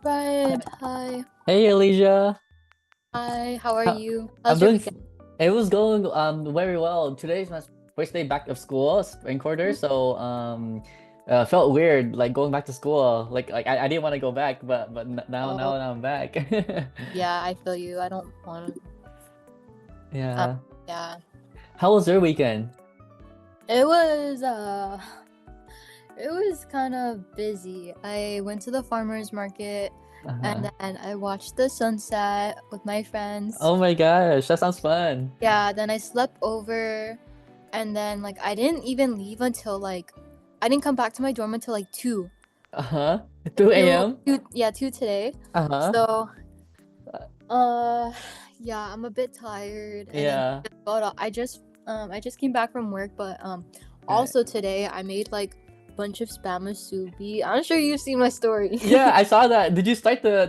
Right. Hi. Hey Alicia, Hi. How are How- you? I'm How's your doing. weekend? It was going very well. Today's my first day back of school, spring quarter. Mm. So felt weird like going back to school. I didn't want to go back, but now Oh, now I'm back. yeah, I feel you. I don't want to. Um, Yeah. yeah. How was your weekend? It was it was kind of busy. I went to the farmers market Uh-huh. and then I watched the sunset with my friends. Oh my gosh, that sounds fun. Yeah, then I slept over and then like I didn't even leave until like I didn't come back to my dorm until like 2. Uh-huh. 2 2, a.m. 2 yeah, 2 today. Uh-huh. So Uh, yeah, I'm a bit tired, and then Yeah. I just came back from work, but Right. also today I made like a bunch of spam musubi. I'm sure you've seen my story. Yeah, I saw that. Did you start the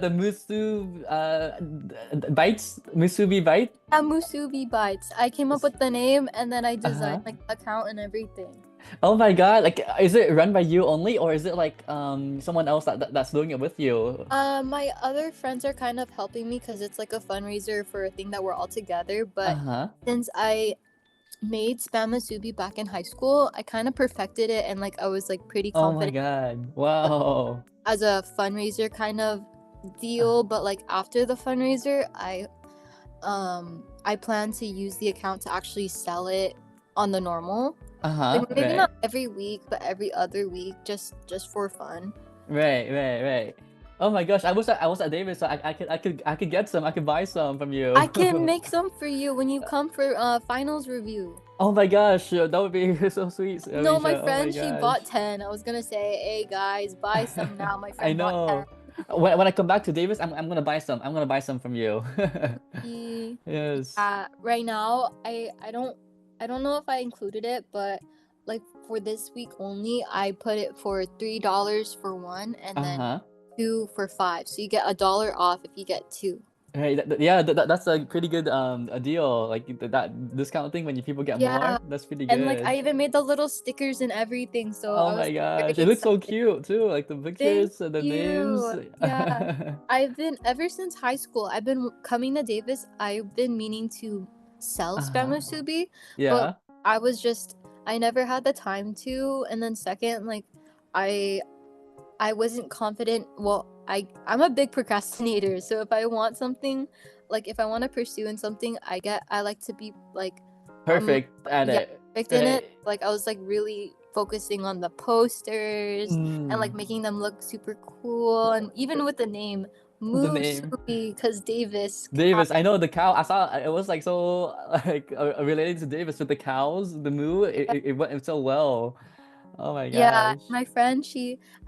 bites? Musubi bite? Yeah, musubi bites. I came up with the name, and then I designed Uh-huh. like the account and everything. Oh my God. Like, is it run by you only, or is it like someone else that's doing it with you? My other friends are kind of helping me because it's like a fundraiser for a thing that we're all together. But Uh-huh. since I made spam musubi back in high school, I kind of perfected it, and like I was like pretty Oh my confident God. Wow. as a fundraiser kind of deal, but like after the fundraiser, I plan to use the account to actually sell it on the normal. Like Uh-huh. maybe not Right. every week, but every other week just for fun. Right. Oh my gosh. I was at Davis, so I could get some. I could buy some from I you. can make some for you when you come for finals review. Oh my gosh. That would be so sweet, No, my Alicia. Oh my friend, she gosh. bought 10. I was gonna say, hey guys, buy some now. My I friend bought 10. know. When I come back to Davis, I'm gonna buy some. I'm gonna buy some from you. Yes. Yeah, right now I don't know if I included it, but like for this week only, I put it for $3 for one and then Uh-huh. two for five. So you get $1 off if you get two. Right. Yeah, that's a pretty good a deal. Like that discount thing when people get Yeah, more, that's pretty and like good. I even made the little stickers and everything, so Oh I my was very gosh. It looks so excited. cute too. Like the Thank pictures and the names. you. Yeah. I've been ever since high school. I've been coming to Davis. I've been meaning to sell Uh-huh. Spanish Subi, but Yeah. I was just I never had the time to. And then second, like I I wasn't confident. Well, I'm a big procrastinator, so if I want something, like if I want to pursue in something, I like to be like Perfect at yeah, it. perfect in it. Right. Like I was like really focusing on the posters and like Mm. making them look super cool, and even with the name The name. Musubi, because Davis cow. Davis, I know the cow. I saw it was like so like related to Davis with the cows, the moo. It went so well. Oh my Yeah, gosh. my friend,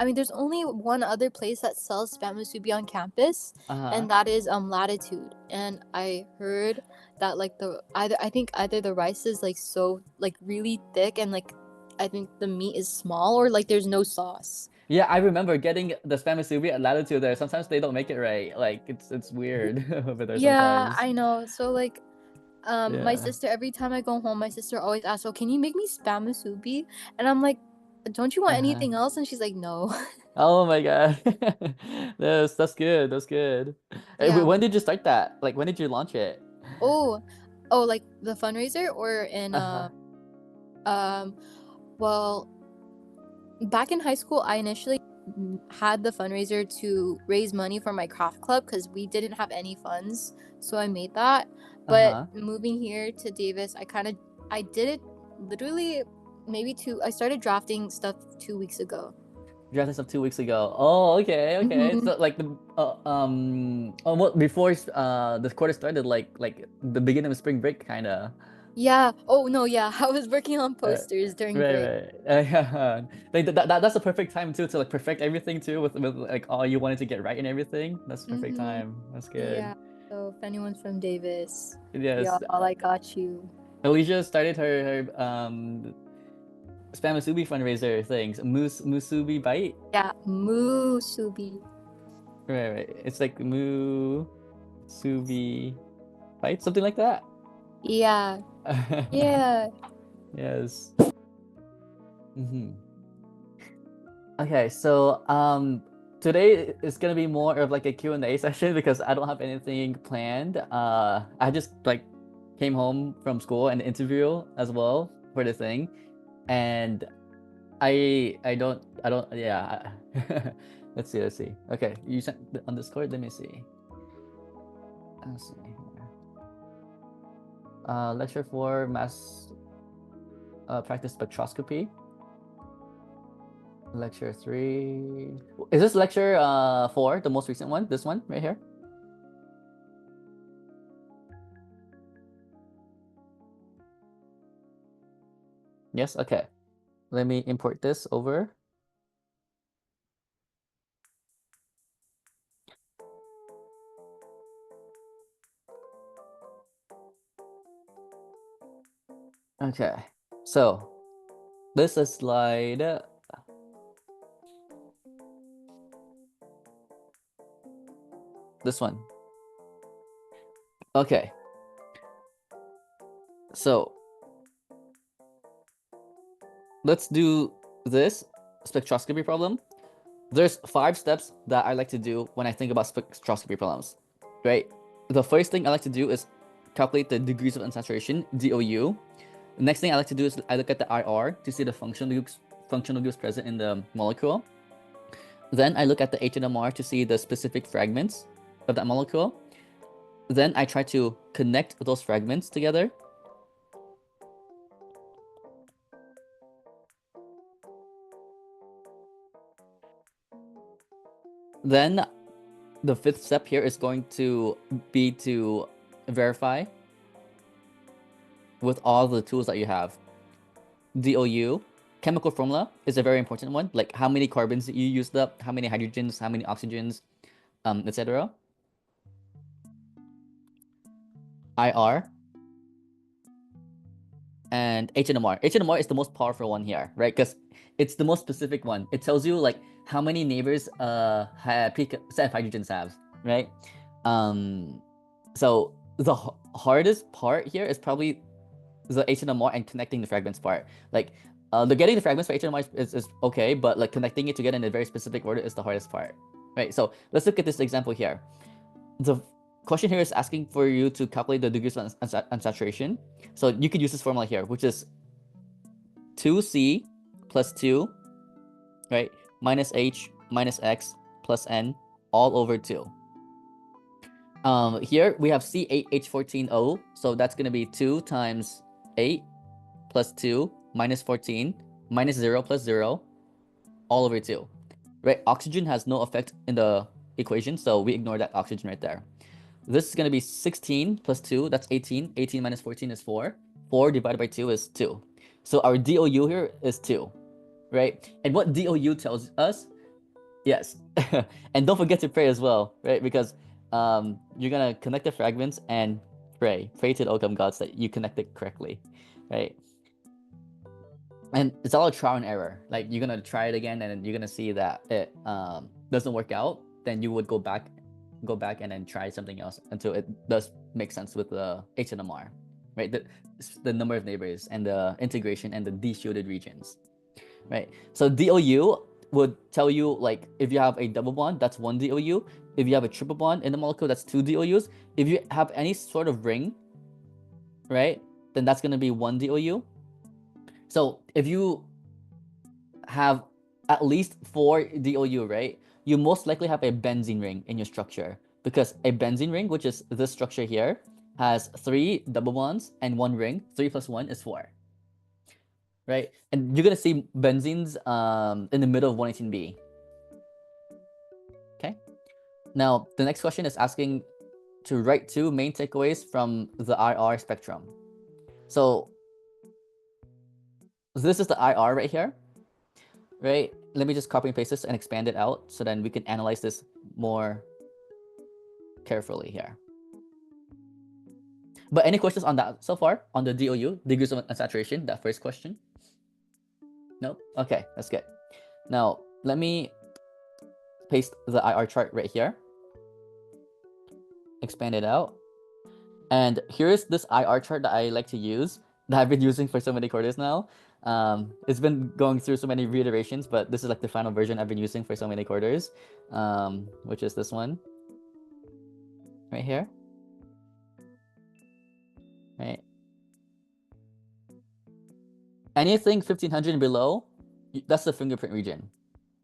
I mean, there's only one other place that sells spam musubi on campus, Uh-huh. and that is Latitude. And I heard that like I think either the rice is like so like really thick and like I think the meat is small or like there's no sauce. Yeah, I remember getting the spam musubi at Latitude there. Sometimes they don't make it right. Like it's weird over there Yeah, sometimes. I know. So like my Yeah. sister, every time I go home, my sister always asks, "Oh, can you make me spam musubi?" And I'm like, "Don't you want Uh-huh. anything else?" And she's like, "No." Oh my God. That's good. That's good. Yeah. When did you start that? Like when did you launch it? Oh, oh, like the fundraiser or in Uh-huh. um well, back in high school, I initially had the fundraiser to raise money for my craft club because we didn't have any funds. So I made that. But Uh-huh. moving here to Davis, I did it literally I started drafting stuff 2 weeks ago. You drafted stuff 2 weeks ago. Oh, okay. Hmm. So like the almost before the quarter started, like the beginning of spring break kind of. Yeah. Oh no, yeah. I was working on Uh, posters during right, break. right. Yeah. Like that's the perfect time too to like perfect everything too with like all you wanted to get right and everything. That's the perfect Mm-hmm. time. That's good. Yeah. So if anyone's from Davis, Yes. y'all, I got you. Alicia started her spam musubi fundraiser things. Musubi bite. Yeah, musubi. Right. It's like musubi bite, something like that. Yeah. Yeah. Yes. Hmm. Okay, so today is gonna be more of like a Q&A session because I don't have anything planned. I just like came home from school and interview as well for the thing, and I don't yeah. Let's see. Okay, you sent on Discord. Let me see. Let's see here. Lecture 4, mass practice spectroscopy. Lecture 3. Is this lecture 4, the most recent one? This one right here? Yes, okay. Let me import this over. Okay. So, this is slide this one. Okay. So, let's do this spectroscopy problem. There's 5 steps that I like to do when I think about spectroscopy problems, right? The first thing I like to do is calculate the degrees of unsaturation, DOU. The next thing I like to do is I look at the IR to see the functional groups present in the molecule. Then I look at the HNMR to see the specific fragments of that molecule. Then I try to connect those fragments together. Then the 5th step here is going to be to verify with all the tools that you have. DOU, chemical formula is a very important one, like how many carbons you used up, how many hydrogens, how many oxygens, etc. IR, and HNMR. HNMR is the most powerful one here, right? Because it's the most specific one. It tells you like how many neighbors set of hydrogens have, right? So the hardest part here is probably the HNMR and connecting the fragments part. Like the getting the fragments for HNMR is okay, but like connecting it together in a very specific order is the hardest part, right? So let's look at this example here. The question here is asking for you to calculate the degrees of unsaturation. So you could use this formula here, which is 2C plus 2, right, minus H minus X plus N all over 2. Here we have C8H14O, so that's going to be 2 times 8 plus 2 minus 14 minus 0 plus 0 all over 2. Right, oxygen has no effect in the equation, so we ignore that oxygen right there. This is going to be 16 plus 2, that's 18. 18 minus 14 is 4. 4 divided by 2 is 2. So our DOU here is 2, right? And what DOU tells us, yes. And don't forget to pray as well, right? Because you're going to connect the fragments and pray. Pray to the Ogham gods that you connect it correctly, right? And it's all a trial and error. Like you're going to try it again and you're going to see that it doesn't work out. Then you would go back and then try something else until it does make sense with the HNMR, right? The number of neighbors and the integration and the deshielded regions, right? So DOU would tell you like if you have a double bond, that's 1 DOU. If you have a triple bond in the molecule, that's 2 DOUs. If you have any sort of ring, right, then that's going to be 1 DOU. So if you have at least 4 DOU, right, you most likely have a benzene ring in your structure, because a benzene ring, which is this structure here, has 3 double bonds and 1 ring. 3 plus 1 is 4, right? And you're gonna see benzenes in the middle of 118B. Okay. Now the next question is asking to write 2 main takeaways from the IR spectrum. So this is the IR right here, right? Let me just copy and paste this and expand it out so then we can analyze this more carefully here. But any questions on that so far? On the DOU, degrees of unsaturation, that first question? Nope? Okay, that's good. Now, let me paste the IR chart right here. Expand it out. And here's this IR chart that I like to use, that I've been using for so many quarters now. It's been going through so many reiterations, but this is like the final version I've been using for so many quarters, which is this one right here, right? Anything 1500 and below, that's the fingerprint region,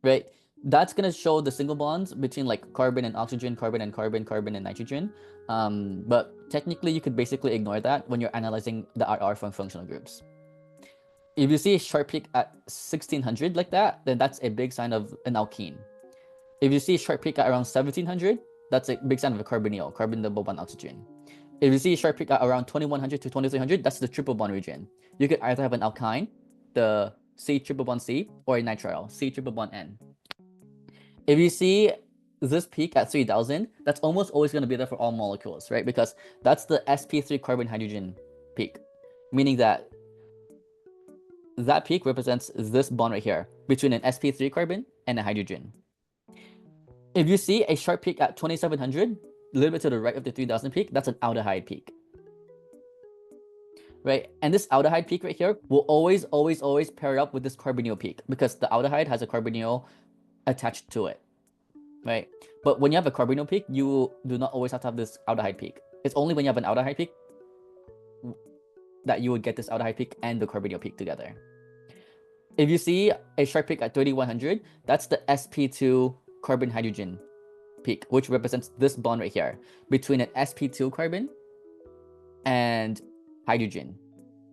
right? That's gonna show the single bonds between like carbon and oxygen, carbon and carbon, carbon and nitrogen. But technically, you could basically ignore that when you're analyzing the IR from functional groups. If you see a sharp peak at 1600 like that, then that's a big sign of an alkene. If you see a sharp peak at around 1700, that's a big sign of a carbonyl, carbon double bond oxygen. If you see a sharp peak at around 2100 to 2300, that's the triple bond region. You could either have an alkyne, the C triple bond C, or a nitrile, C triple bond N. If you see this peak at 3000, that's almost always going to be there for all molecules, right? Because that's the sp3 carbon hydrogen peak, meaning that that peak represents this bond right here between an sp3 carbon and a hydrogen. If you see a sharp peak at 2700, a little bit to the right of the 3000 peak, that's an aldehyde peak, right? And this aldehyde peak right here will always, always, always pair up with this carbonyl peak because the aldehyde has a carbonyl attached to it, right? But when you have a carbonyl peak, you do not always have to have this aldehyde peak. It's only when you have an aldehyde peak that you would get this aldehyde peak and the carbonyl peak together. If you see a sharp peak at 3100, that's the sp2 carbon hydrogen peak, which represents this bond right here between an sp2 carbon and hydrogen,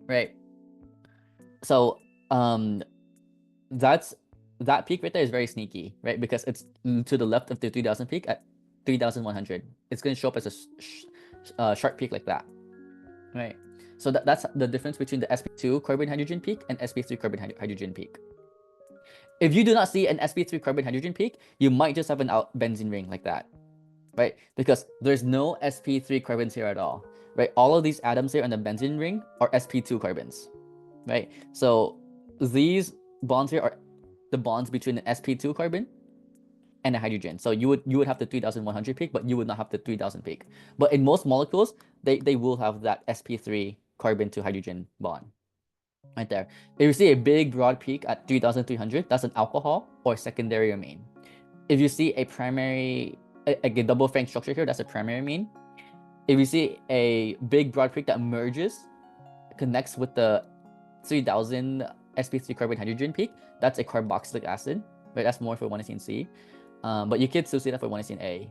right? So that peak right there is very sneaky, right? Because it's to the left of the 3000 peak at 3100. It's going to show up as a sharp peak like that, right? So that's the difference between the sp2 carbon hydrogen peak and sp3 carbon hydrogen peak. If you do not see an sp3 carbon hydrogen peak, you might just have an benzene ring like that, right? Because there's no sp3 carbons here at all, right? All of these atoms here on the benzene ring are sp2 carbons, right? So these bonds here are the bonds between an sp2 carbon and a hydrogen. So you would have the 3100 peak, but you would not have the 3000 peak. But in most molecules, they will have that sp3 carbon to hydrogen bond right there. If you see a big broad peak at 3300, that's an alcohol or secondary amine. If you see a primary, a double frank structure here, that's a primary amine. If you see a big broad peak that merges, connects with the 3000 sp3 carbon hydrogen peak, that's a carboxylic acid, right? That's more for 1-ethene C. But you could still see that for 1-ethene A.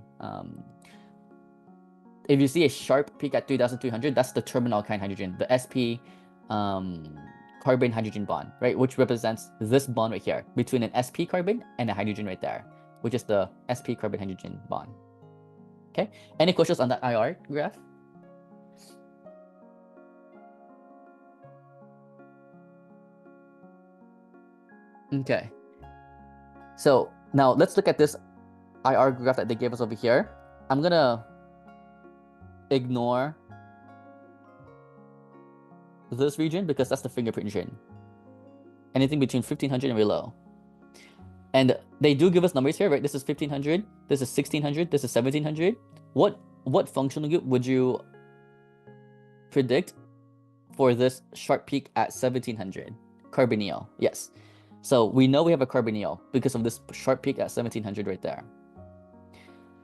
If you see a sharp peak at 3300, that's the terminal alkyne hydrogen, the sp carbon hydrogen bond, right? Which represents this bond right here between an sp carbon and a hydrogen right there, which is the sp carbon hydrogen bond. Okay, any questions on that IR graph? Okay, so now let's look at this IR graph that they gave us over here. I'm gonna ignore this region because that's the fingerprint region. Anything between 1500 and below. And they do give us numbers here, right? This is 1500, this is 1600, this is 1700. What functional group would you predict for this sharp peak at 1700? Carbonyl, yes. So we know we have a carbonyl because of this sharp peak at 1700 right there.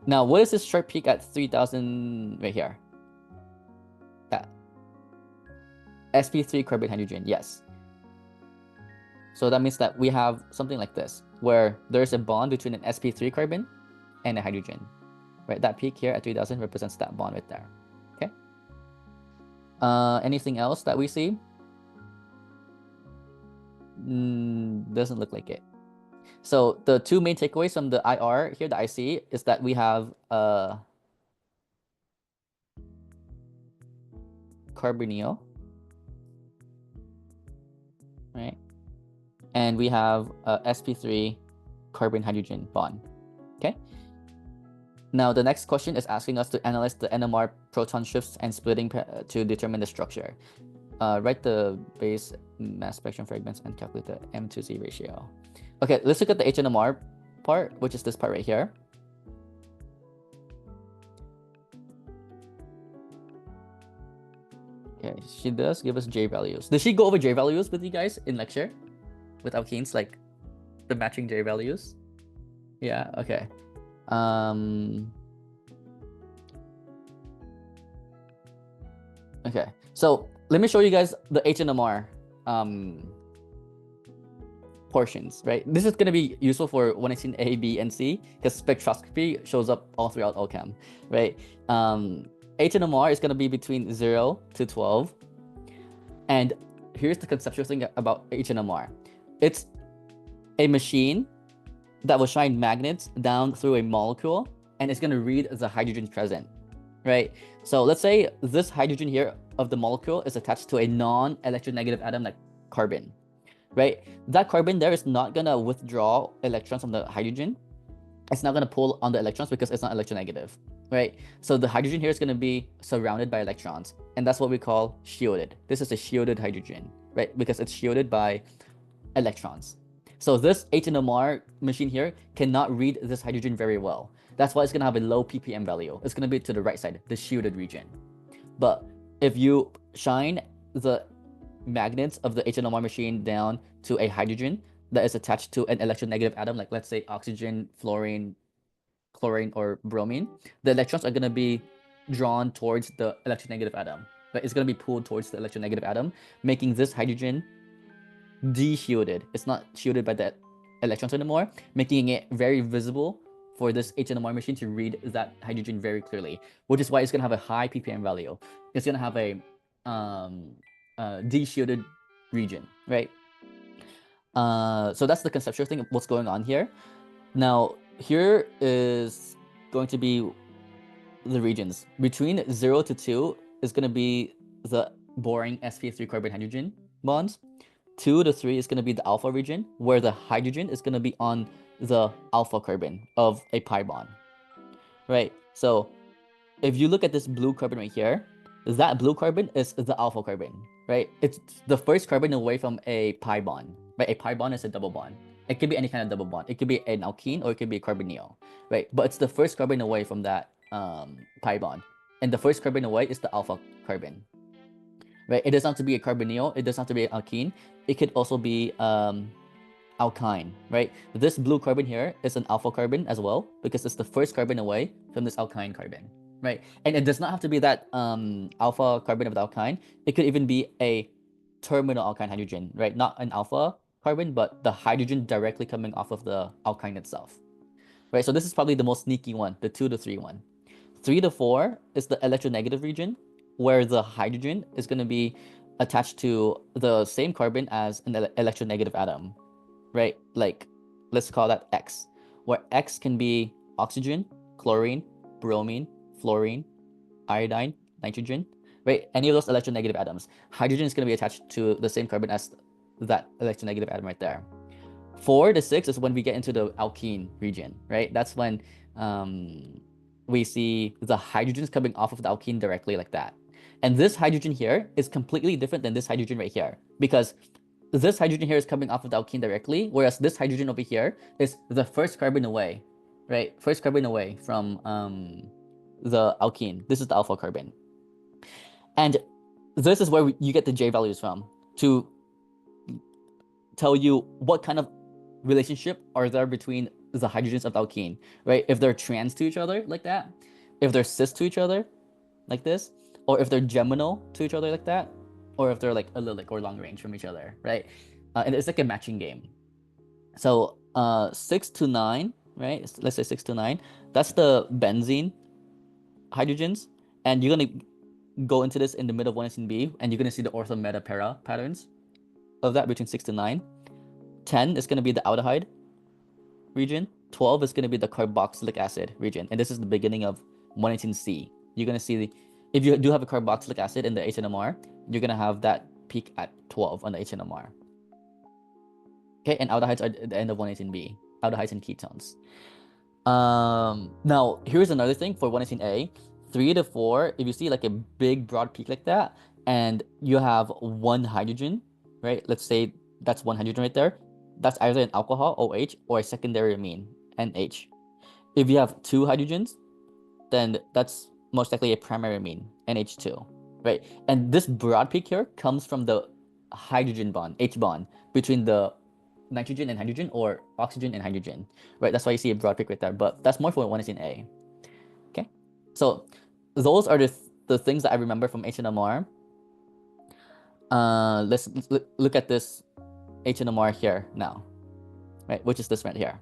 Now, what is this sharp peak at 3000 right here? That sp3 carbon hydrogen, yes. So that means that we have something like this, where there's a bond between an sp3 carbon and a hydrogen, right? That peak here at 3000 represents that bond right there, okay? Anything else that we see? Doesn't look like it. So the two main takeaways from the IR here that I see is that we have carbonyl, right? And we have sp3 carbon hydrogen bond, okay? Now the next question is asking us to analyze the NMR proton shifts and splitting to determine the structure. Write the base mass spectrum fragments and calculate the M to Z ratio. Okay, let's look at the HNMR part, which is this part right here. Okay, she does give us J values. Did she go over J values with you guys in lecture? With alkenes, like the matching J values? Yeah, okay. Okay, so let me show you guys the HNMR portions, right? This is going to be useful for 118A, B, and C because spectroscopy shows up all throughout OChem, right? HNMR is going to be between 0 to 12. And here's the conceptual thing about HNMR. It's a machine that will shine magnets down through a molecule, and it's going to read the hydrogen present, right? So let's say this hydrogen here of the molecule is attached to a non-electronegative atom like carbon, right? That carbon there is not going to withdraw electrons from the hydrogen. It's not going to pull on the electrons because it's not electronegative, right? So the hydrogen here is going to be surrounded by electrons, and that's what we call shielded. This is a shielded hydrogen, right? Because it's shielded by electrons. So this HNMR machine here cannot read this hydrogen very well. That's why it's going to have a low ppm value. It's going to be to the right side, the shielded region. But if you shine the magnets of the HNMR machine down to a hydrogen that is attached to an electronegative atom, like let's say oxygen, fluorine, chlorine, or bromine, the electrons are going to be drawn towards the electronegative atom. But it's going to be pulled towards the electronegative atom, making this hydrogen de-shielded. It's not shielded by the electrons anymore, making it very visible for this HNMR machine to read that hydrogen very clearly, which is why it's going to have a high ppm value. It's going to have a de-shielded region, right? So that's the conceptual thing of what's going on here. Now, here is going to be the regions. Between 0 to 2 is going to be the boring sp3 carbon hydrogen bonds. 2 to 3 is going to be the alpha region, where the hydrogen is going to be on the alpha carbon of a pi bond, right? So if you look at this blue carbon right here, that blue carbon is the alpha carbon, right? It's the first carbon away from a pi bond, right? A pi bond is a double bond. It could be any kind of double bond. It could be an alkene or it could be a carbonyl, right? But it's the first carbon away from that pi bond. And the first carbon away is the alpha carbon, right? It doesn't have to be a carbonyl. It doesn't have to be an alkene. It could also be alkyne, right? This blue carbon here is an alpha carbon as well because it's the first carbon away from this alkyne carbon, right? And it does not have to be that alpha carbon of the alkyne. It could even be a terminal alkyne hydrogen, right? Not an alpha carbon, but the hydrogen directly coming off of the alkyne itself, right? So this is probably the most sneaky one, the 2 to 3 one. 3 to 4 is the electronegative region, where the hydrogen is going to be attached to the same carbon as an electronegative atom, right? Like, let's call that X, where X can be oxygen, chlorine, bromine, fluorine, iodine, nitrogen, right? Any of those electronegative atoms. Hydrogen is going to be attached to the same carbon as that electronegative atom right there. 4 to 6 is when we get into the alkene region, right? That's when we see the hydrogens coming off of the alkene directly like that. And this hydrogen here is completely different than this hydrogen right here, because this hydrogen here is coming off of the alkene directly, whereas this hydrogen over here is the first carbon away, right? First carbon away from the alkene. This is the alpha carbon. And this is where you get the J values from to tell you what kind of relationship are there between the hydrogens of the alkene, right? If they're trans to each other like that, if they're cis to each other like this, or if they're geminal to each other like that, or if they're like allylic or long range from each other, right? And it's like a matching game. So 6 to 9, right? Let's say 6 to 9, that's the benzene hydrogens. And you're going to go into this in the middle of 118B, and you're going to see the ortho meta para patterns of that between 6 to 9. 10 is going to be the aldehyde region. 12 is going to be the carboxylic acid region. And this is the beginning of 118C. You're going to see if you do have a carboxylic acid in the HNMR, you're going to have that peak at 12 on the HNMR. Okay, and aldehydes are at the end of 118B, aldehydes and ketones. Now, here's another thing for 118A. 3 to 4, if you see like a big broad peak like that, and you have one hydrogen, right? Let's say that's one hydrogen right there. That's either an alcohol, OH, or a secondary amine, NH. If you have two hydrogens, then that's most likely a primary amine, NH2. right? And this broad peak here comes from the hydrogen bond, H bond, between the nitrogen and hydrogen, or oxygen and hydrogen, right? That's why you see a broad peak right there, but that's more for when it's in A. Okay, so those are the things that I remember from HNMR. Let's look at this HNMR here now, right? Which is this right here.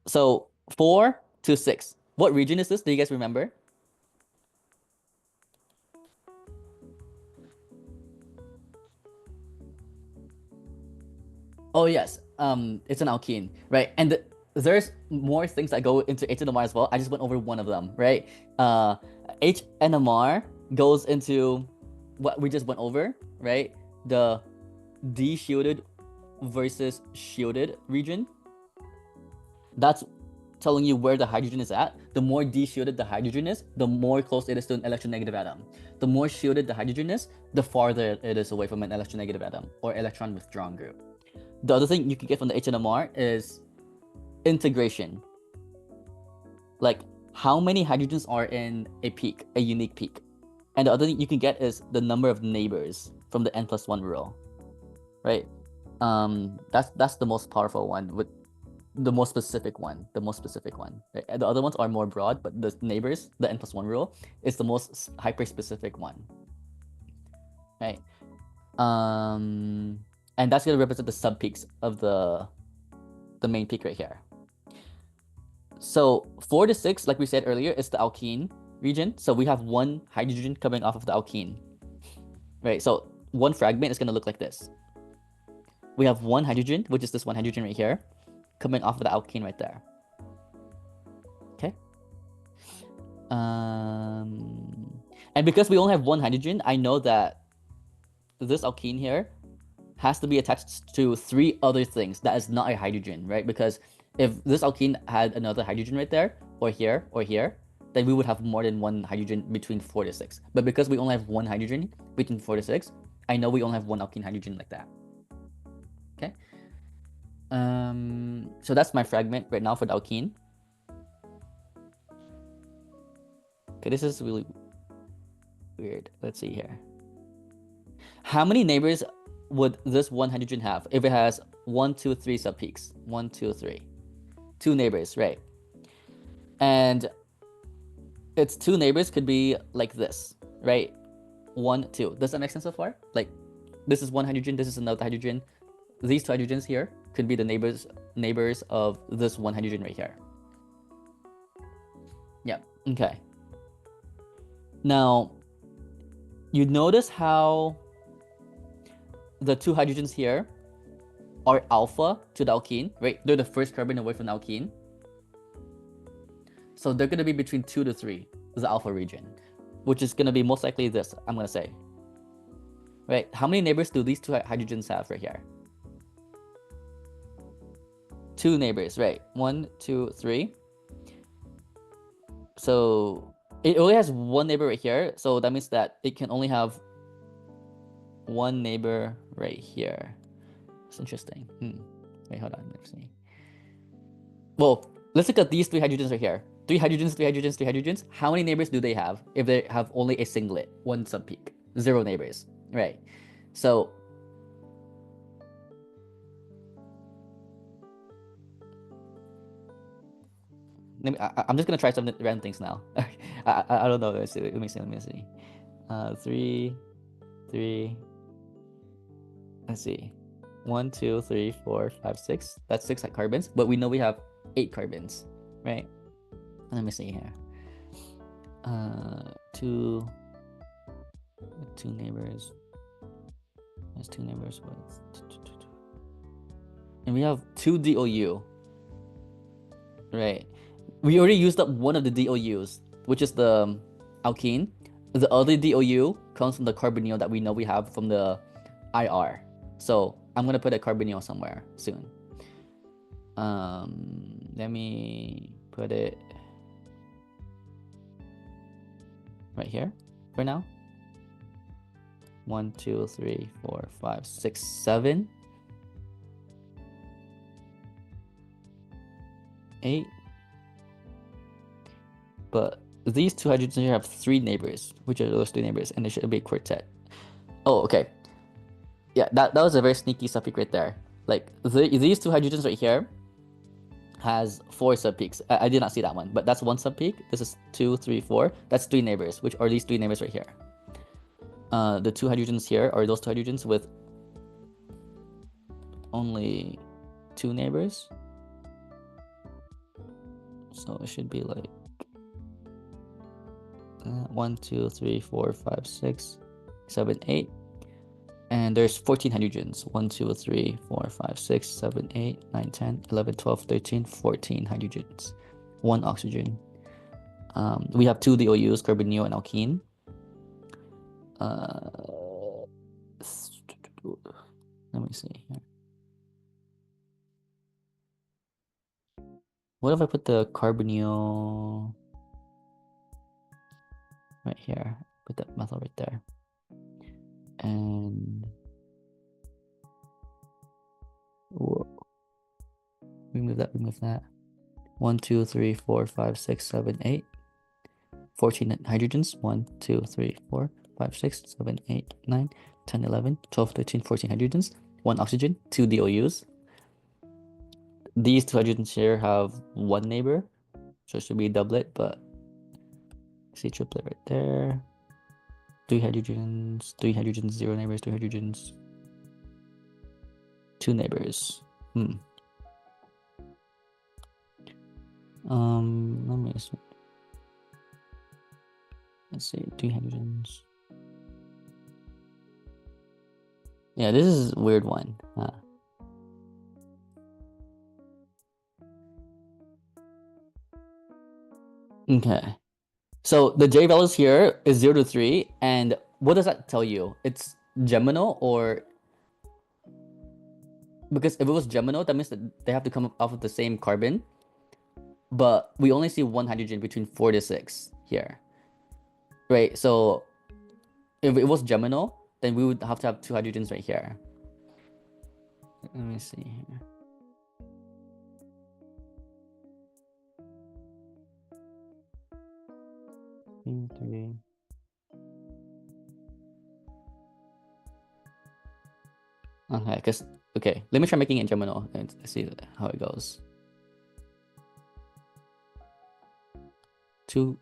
So 4 to 6. What region is this? Do you guys remember? Oh yes, it's an alkene, right? And there's more things that go into HNMR as well. I just went over one of them, right? HNMR goes into what we just went over, right? The de-shielded versus shielded region. That's telling you where the hydrogen is at. The more de-shielded the hydrogen is, the more close it is to an electronegative atom. The more shielded the hydrogen is, the farther it is away from an electronegative atom or electron withdrawn group. The other thing you can get from the HNMR is integration. Like how many hydrogens are in a peak, a unique peak. And the other thing you can get is the number of neighbors from the n+1 rule, right? That's the most powerful one, with the most specific one, right? And the other ones are more broad, but the neighbors, the n+1 rule, is the most hyper-specific one, right? And that's gonna represent the subpeaks of the main peak right here. So 4 to 6, like we said earlier, is the alkene region. So we have one hydrogen coming off of the alkene, right? So one fragment is gonna look like this. We have one hydrogen, which is this one hydrogen right here, coming off of the alkene right there. Okay. And because we only have one hydrogen, I know that this alkene here has to be attached to 3 other things that is not a hydrogen, right? Because if this alkene had another hydrogen right there, or here, then we would have more than one hydrogen between 4 to 6. But because we only have one hydrogen between 4 to 6, I know we only have one alkene hydrogen like that. Okay. So that's my fragment right now for the alkene. Okay, this is really weird. Let's see here. How many neighbors would this one hydrogen have if it has 1, 2, 3 subpeaks? 1, 2, 3. 2 neighbors, right? And its 2 neighbors could be like this, right? 1, 2. Does that make sense so far? Like, this is one hydrogen, this is another hydrogen. These 2 hydrogens here could be the neighbors of this one hydrogen right here. Yeah, okay. Now, you notice how the 2 hydrogens here are alpha to the alkene, right? They're the first carbon away from the alkene. So they're going to be between 2 to 3, the alpha region, which is going to be most likely this, I'm going to say. Right? How many neighbors do these 2 hydrogens have right here? 2 neighbors, right? 1, 2, 3. So it only has one neighbor right here. So that means that it can only have one neighbor right here. It's interesting. Wait, hold on. Let's see. Well, let's look at these 3 hydrogens right here. 3 hydrogens, 3 hydrogens, 3 hydrogens. How many neighbors do they have if they have only a singlet, one subpeak? 0 neighbors, right? So I'm just gonna try some random things now. I don't know. Let me see. 3, 3. Let's see. 1, 2, 3, 4, 5, 6. That's 6 carbons, but we know we have 8 carbons, right? Let me see here. 2 neighbors. That's 2 neighbors. And we have 2 DOU. Right. We already used up one of the DOUs, which is the alkene. The other DOU comes from the carbonyl that we know we have from the IR. So I'm gonna put a carbonyl somewhere soon. Let me put it right here for now. 1, 2, 3, 4, 5, 6, 7, 8. But these two hydrogens here have three neighbors. Which are those three neighbors? And there should be a quartet. Oh, okay. Yeah, that was a very sneaky subpeak right there. Like these two hydrogens right here has four subpeaks. I did not see that one, but that's one subpeak. This is 2, 3, 4. That's three neighbors, which are these three neighbors right here. The two hydrogens here are those two hydrogens with only two neighbors. So it should be like 1, 2, 3, 4, 5, 6, 7, 8. And there's 14 hydrogens. 1, 2, 3, 4, 5, 6, 7, 8, 9, 10, 11, 12, 13, 14 hydrogens. One oxygen. We have two DOUs, carbonyl and alkene. Let me see here. What if I put the carbonyl right here? Put that methyl right there. And whoa. Remove that. 1, 2, 3, 4, 5, 6, 7, 8. 14 hydrogens. 1, 2, 3, 4, 5, 6, 7, 8, 9, 10, 11, 12, 13, 14 hydrogens. One oxygen, two DOUs. These two hydrogens here have one neighbor. So it should be a doublet, but see triplet right there. Three hydrogens, zero neighbors, two hydrogens, two neighbors. Let me see. Let's see, three hydrogens. Yeah, this is a weird one. Okay. So the J values here is 0 to 3, and what does that tell you? It's geminal, or because if it was geminal, that means that they have to come off of the same carbon, but we only see one hydrogen between 4 to 6 here, right? So if it was geminal, then we would have to have two hydrogens right here. Let me see here. Three. Okay, let me try making it geminal and see how it goes. Two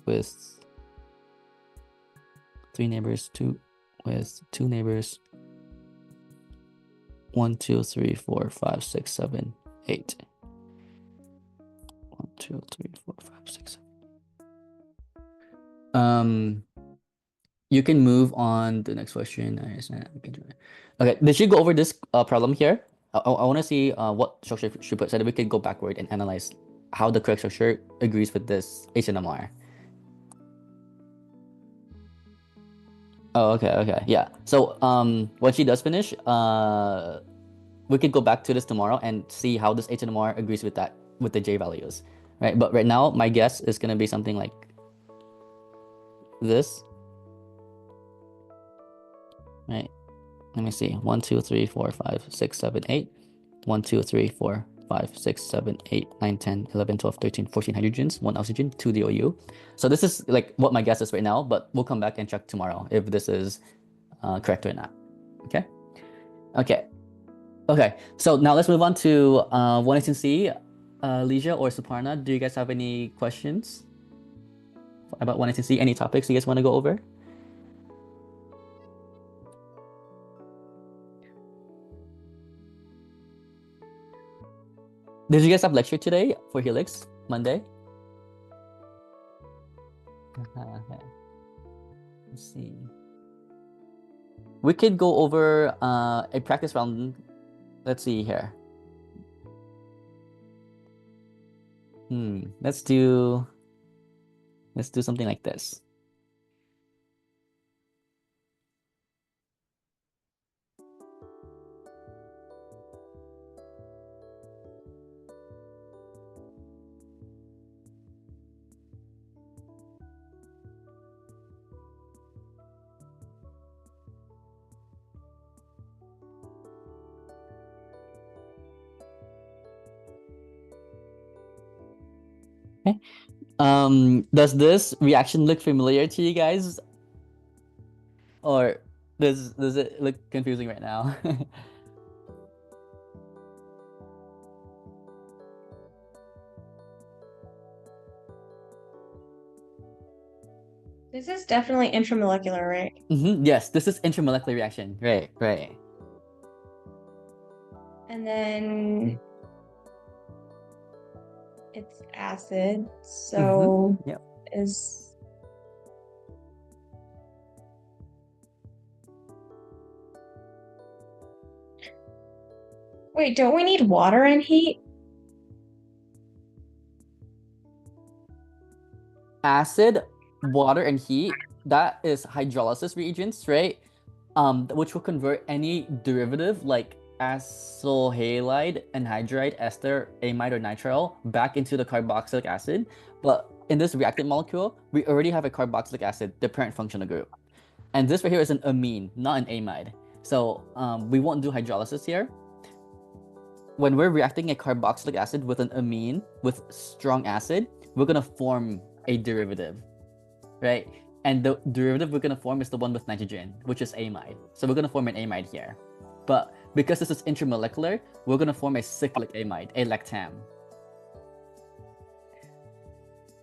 with three neighbors, two with two neighbors. 1, 2, 3, 4, 5, 6, 7, 8. 1, 2, 3, 4, 5, 6, 7. You can move on to the next question. Okay, did you go over this problem here? I want to see what structure she put so that we can go backward and analyze how the correct structure agrees with this HNMR. Oh, okay, yeah. So when she does finish, we could go back to this tomorrow and see how this HNMR agrees with that, with the J values, right? But right now, my guess is gonna be something like this, right? Let me see. 1, 2, 3, 4, 5, 6, 7, 8. 1, 2, 3, 4, 5, 6, 7, 8, 9, 10, 11, 12, 13, 14 hydrogens, one oxygen, two DOU. So this is like what my guess is right now, but we'll come back and check tomorrow if this is correct or not. Okay. Okay. So now let's move on to 118C. Leisha or Suparna, do you guys have any questions about 118C? Any topics you guys want to go over? Did you guys have lecture today for Helix, Monday? Okay. Let's see. We could go over a practice round. Let's see here. Let's do something like this. Okay. Does this reaction look familiar to you guys? Or does it look confusing right now? This is definitely intramolecular, right? Yes, this is intramolecular reaction. Right, right. And then it's acid, so Yep. is Wait, don't we need water and heat? Acid, water, and heat, that is hydrolysis reagents, right? Which will convert any derivative like acyl halide, anhydride, ester, amide, or nitrile back into the carboxylic acid. But in this reactant molecule, we already have a carboxylic acid, the parent functional group. And this right here is an amine, not an amide. So we won't do hydrolysis here. When we're reacting a carboxylic acid with an amine with strong acid, we're gonna form a derivative, right? And the derivative we're gonna form is the one with nitrogen, which is amide. So we're gonna form an amide here. But because this is intramolecular, we're gonna form a cyclic amide, a lactam.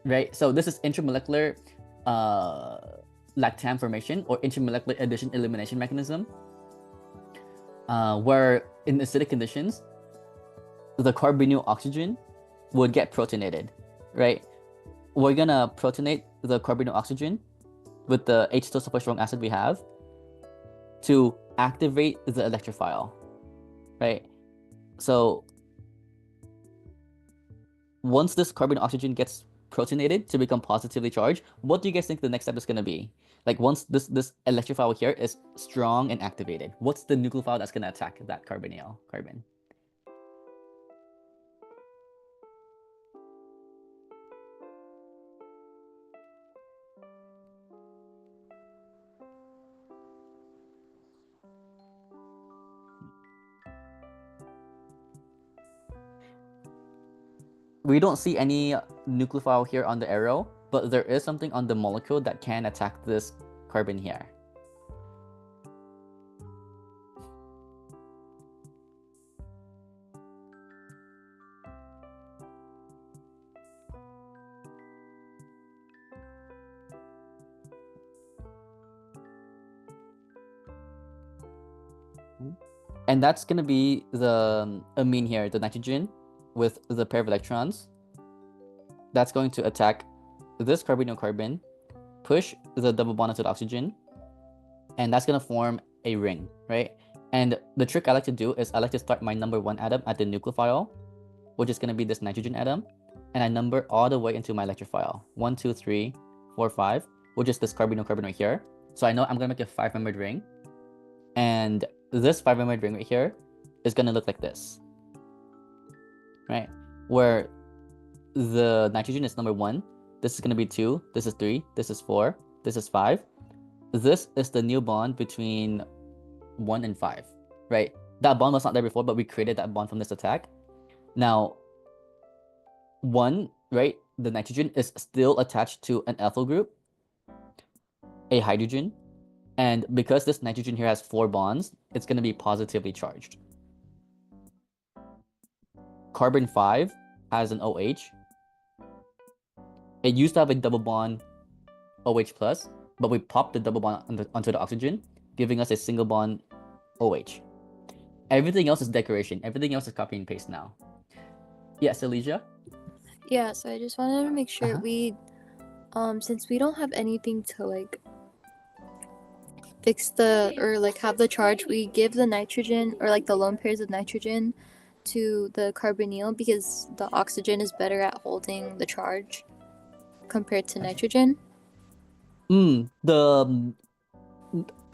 Right? So this is intramolecular lactam formation or intramolecular addition elimination mechanism, where in acidic conditions, the carbonyl oxygen would get protonated, right? We're gonna protonate the carbonyl oxygen with the H2 super strong acid we have to activate the electrophile, right? So once this carbonyl oxygen gets protonated to become positively charged, what do you guys think the next step is gonna be? Like once this electrophile here is strong and activated, what's the nucleophile that's gonna attack that carbonyl carbon? We don't see any nucleophile here on the arrow, but there is something on the molecule that can attack this carbon here. And that's going to be the amine here, the nitrogen with the pair of electrons. That's going to attack this carbonyl carbon, push the double bond onto the oxygen, and that's going to form a ring, right? And the trick I like to do is I like to start my number 1 atom at the nucleophile, which is going to be this nitrogen atom, and I number all the way into my electrophile. 1, 2, 3, 4, 5, which is this carbonyl carbon right here. So I know I'm going to make a 5-membered ring. And this 5-membered ring right here is going to look like this, right? Where the nitrogen is number 1, this is going to be 2, this is 3, this is 4, this is 5. This is the new bond between 1 and 5, right? That bond was not there before, but we created that bond from this attack. Now, 1, right, the nitrogen is still attached to an ethyl group, a hydrogen, and because this nitrogen here has 4 bonds, it's going to be positively charged. Carbon 5 has an OH. It used to have a double bond OH plus, but we popped the double bond onto the oxygen, giving us a single bond OH. Everything else is decoration. Everything else is copy and paste now. Yes, Elysia? Yeah, so I just wanted to make sure we since we don't have anything to like fix the or like have the charge, we give the nitrogen or like the lone pairs of nitrogen to the carbonyl because the oxygen is better at holding the charge compared to nitrogen.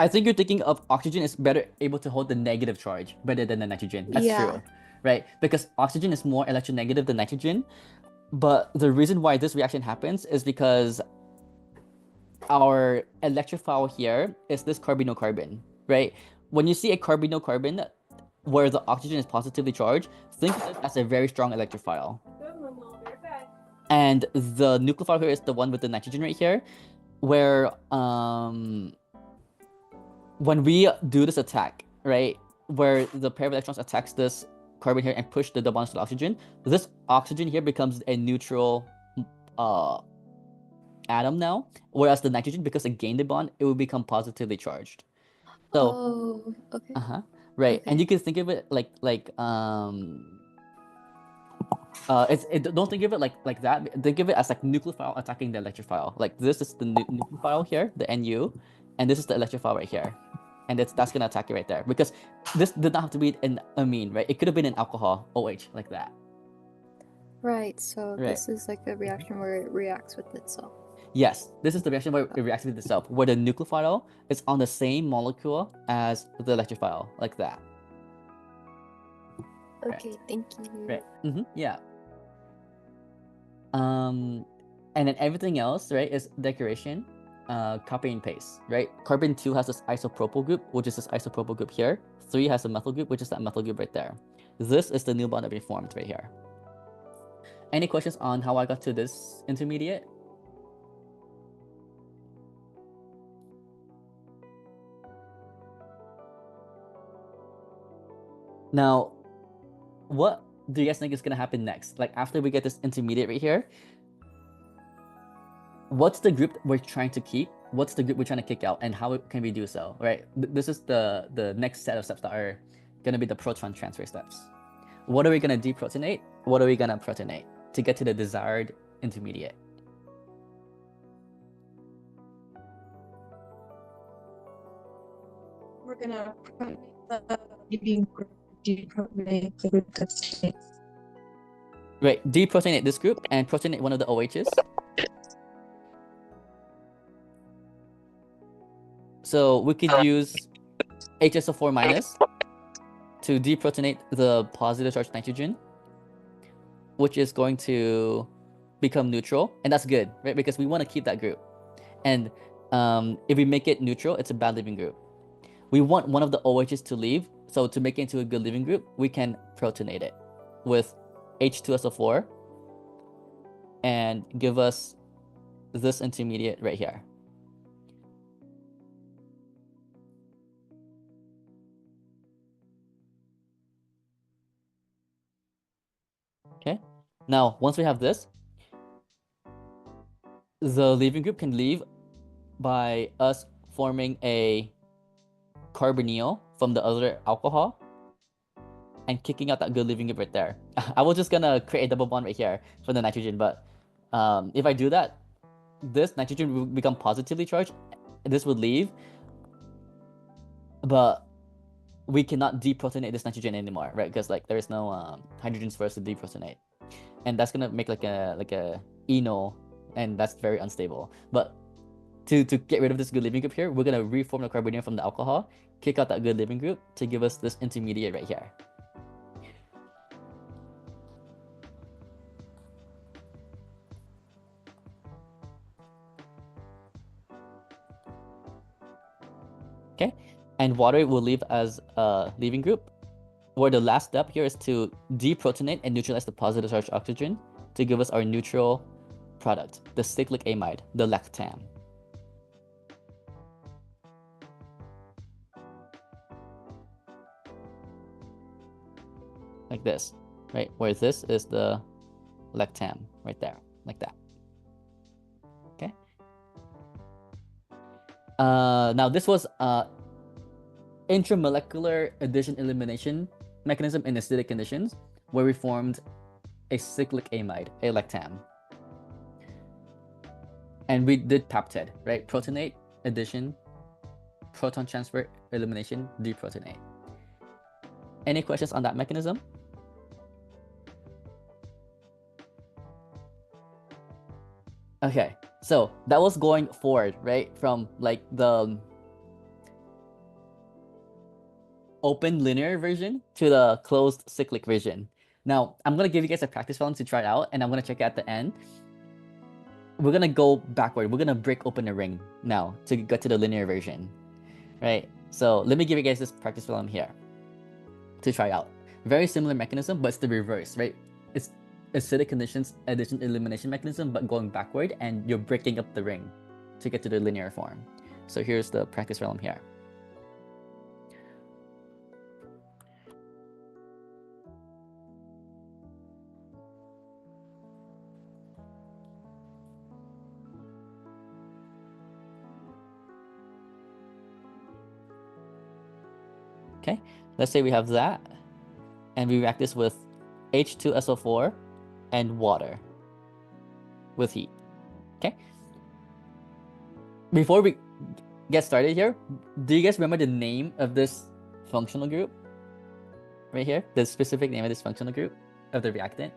I think you're thinking of oxygen is better able to hold the negative charge better than the nitrogen. That's true, right? Because oxygen is more electronegative than nitrogen. But the reason why this reaction happens is because our electrophile here is this carbonyl carbon, right? When you see a carbonyl carbon where the oxygen is positively charged, think of it as a very strong electrophile. And the nucleophile here is the one with the nitrogen right here, where when we do this attack, right, where the pair of electrons attacks this carbon here and push the double bonds to the oxygen, this oxygen here becomes a neutral atom now, whereas the nitrogen, because it gained the bond, it will become positively charged. So, Oh, okay. right, and Okay. you can think of it like don't think of it like that. Think of it as like nucleophile attacking the electrophile. Like this is the nucleophile here, the Nu, and this is the electrophile right here, and that's gonna attack it right there because this did not have to be an amine, right? It could have been an alcohol, OH, like that. Right. So Right. this is like a reaction where it reacts with itself. Yes, this is the reaction where it reacts with itself, where the nucleophile is on the same molecule as the electrophile, like that. Okay, thank you. Right. Yeah. And then everything else, right, is decoration, copy and paste, right? Carbon 2 has this isopropyl group, which is this isopropyl group here. 3 has a methyl group, which is that methyl group right there. This is the new bond that we formed right here. Any questions on how I got to this intermediate? Now, what do you guys think is gonna happen next? Like after we get this intermediate right here, what's the group we're trying to keep? What's the group we're trying to kick out, and how can we do so? Right. This is the next set of steps that are gonna be the proton transfer steps. What are we gonna deprotonate? What are we gonna protonate to get to the desired intermediate? We're gonna deprotonate the group that stays. Right, deprotonate this group and protonate one of the OHs. So we could use HSO4 minus to deprotonate the positive charged nitrogen, which is going to become neutral, and that's good, right? Because we want to keep that group. And if we make it neutral, it's a bad leaving group. We want one of the OHs to leave, so to make it into a good leaving group, we can protonate it with H2SO4 and give us this intermediate right here. Okay, now once we have this, the leaving group can leave by us forming a carbonyl from the other alcohol and kicking out that good leaving group right there. I was just gonna create a double bond right here for the nitrogen, but if I do that, this nitrogen will become positively charged. This would leave, but we cannot deprotonate this nitrogen anymore, right? Because like there is no hydrogens for us to deprotonate, and that's gonna make like a enol, and that's very unstable. But to get rid of this good leaving group here, we're gonna reform the carbonyl from the alcohol, kick out that good leaving group to give us this intermediate right here. Okay, and water will leave as a leaving group, where the last step here is to deprotonate and neutralize the positive charged oxygen to give us our neutral product, the cyclic amide, the lactam. Like this, right? Where this is the lactam right there, like that. Okay. Now this was intramolecular addition elimination mechanism in acidic conditions, where we formed a cyclic amide, a lactam. And we did peptide, right? Protonate, addition, proton transfer, elimination, deprotonate. Any questions on that mechanism? Okay, so that was going forward, right? From like the open linear version to the closed cyclic version. Now, I'm gonna give you guys a practice problem to try it out, and I'm gonna check it at the end. We're gonna go backward. We're gonna break open the ring now to get to the linear version, right? So let me give you guys this practice problem here to try out. Very similar mechanism, but it's the reverse, right? It's acidic conditions addition elimination mechanism, but going backward, and you're breaking up the ring to get to the linear form. So here's the practice problem here. Okay, let's say we have that, and we react this with H2SO4 and water with heat. Okay. Before we get started here, do you guys remember the name of this functional group? Right here, the specific name of this functional group of the reactant?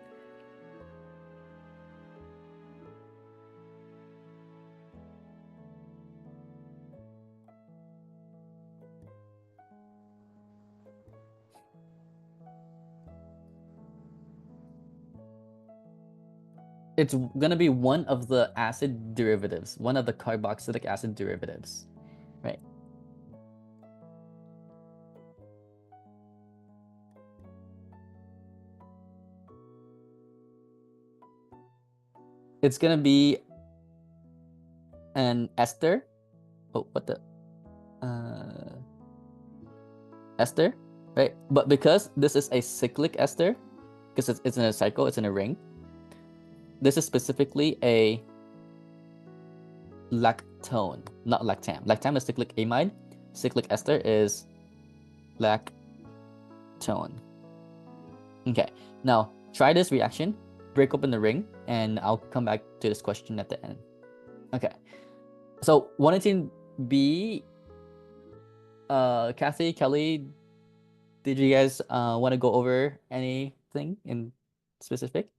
It's gonna be one of the acid derivatives, one of the carboxylic acid derivatives, right? It's gonna be an ester. Oh, what the? Ester, right? But because this is a cyclic ester, because it's in a cycle, it's in a ring, this is specifically a lactone, not lactam. Lactam is cyclic amide. Cyclic ester is lactone. Okay, now try this reaction, break open the ring, and I'll come back to this question at the end. Okay, so 118B, Kathy, Kelly, did you guys want to go over anything in specific?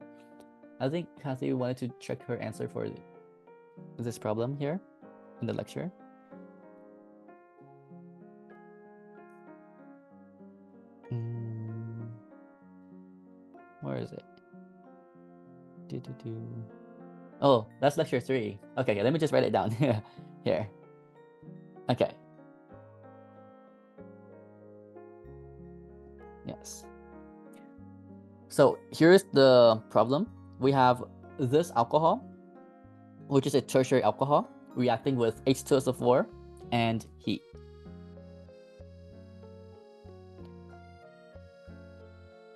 I think Kathy wanted to check her answer for this problem here in the lecture. Where is it? Oh, that's lecture 3. Okay, let me just write it down here. Okay. Yes. So here's the problem. We have this alcohol, which is a tertiary alcohol, reacting with H2SO4 and heat.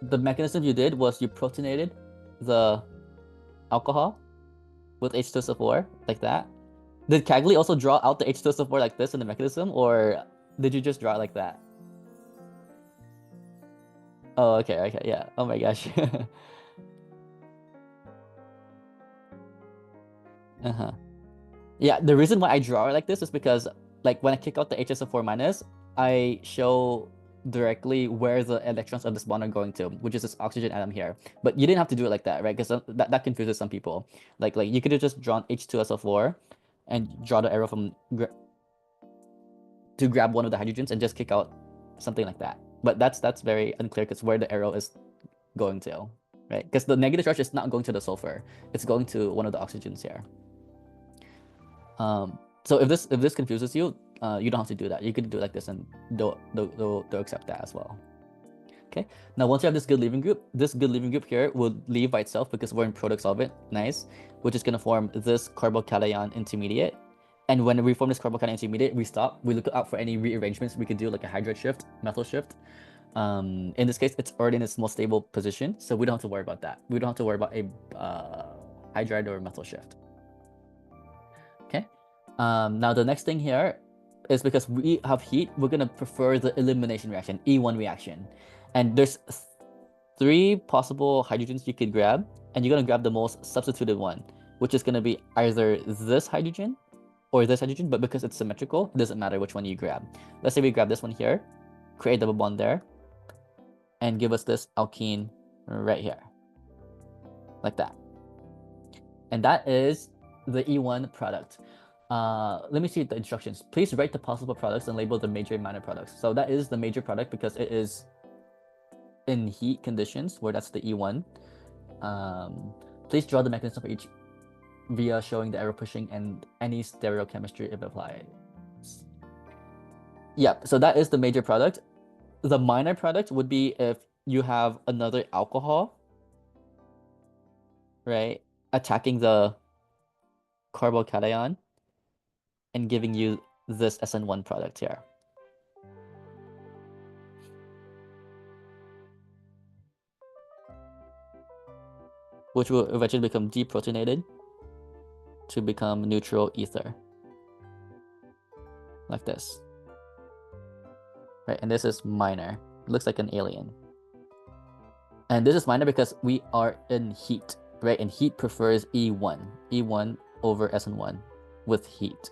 The mechanism you did was you protonated the alcohol with H2SO4 like that. Did Cagley also draw out the H2SO4 like this in the mechanism, or did you just draw it like that? Oh, okay, yeah. Oh my gosh. Yeah, the reason why I draw it like this is because, like, when I kick out the HSO4 minus, I show directly where the electrons of this bond are going to, which is this oxygen atom here. But you didn't have to do it like that, right? Because that confuses some people. Like you could have just drawn H2SO4 and draw the arrow from to grab one of the hydrogens and just kick out something like that. But that's very unclear because where the arrow is going to, right? Because the negative charge is not going to the sulfur; it's going to one of the oxygens here. So if this confuses you, you don't have to do that. You could do it like this and they'll accept that as well. Okay. Now once you have this good leaving group, here will leave by itself because we're in product solvent, nice, which is gonna form this carbocation intermediate. And when we form this carbocation intermediate, we stop. We look out for any rearrangements we could do, like a hydride shift, methyl shift. In this case, it's already in its most stable position, so we don't have to worry about that. We don't have to worry about a hydride or methyl shift. Okay. Now the next thing here is because we have heat, we're gonna prefer the elimination reaction, E1 reaction. And there's 3 possible hydrogens you could grab, and you're gonna grab the most substituted one, which is gonna be either this hydrogen or this hydrogen, but because it's symmetrical, it doesn't matter which one you grab. Let's say we grab this one here, create a double bond there, and give us this alkene right here, like that. And that is the E1 product. Let me see the instructions. Please write the possible products and label the major and minor products. So that is the major product because it is in heat conditions, where that's the E1. Please draw the mechanism for each via showing the arrow pushing and any stereochemistry if applied. Yeah, so that is the major product. The minor product would be if you have another alcohol right? Attacking the carbocation and giving you this SN1 product here. Which will eventually become deprotonated to become neutral ether. Like this. Right, and this is minor. It looks like an alien. And this is minor because we are in heat, right? And heat prefers E1. E1 over SN1 with heat.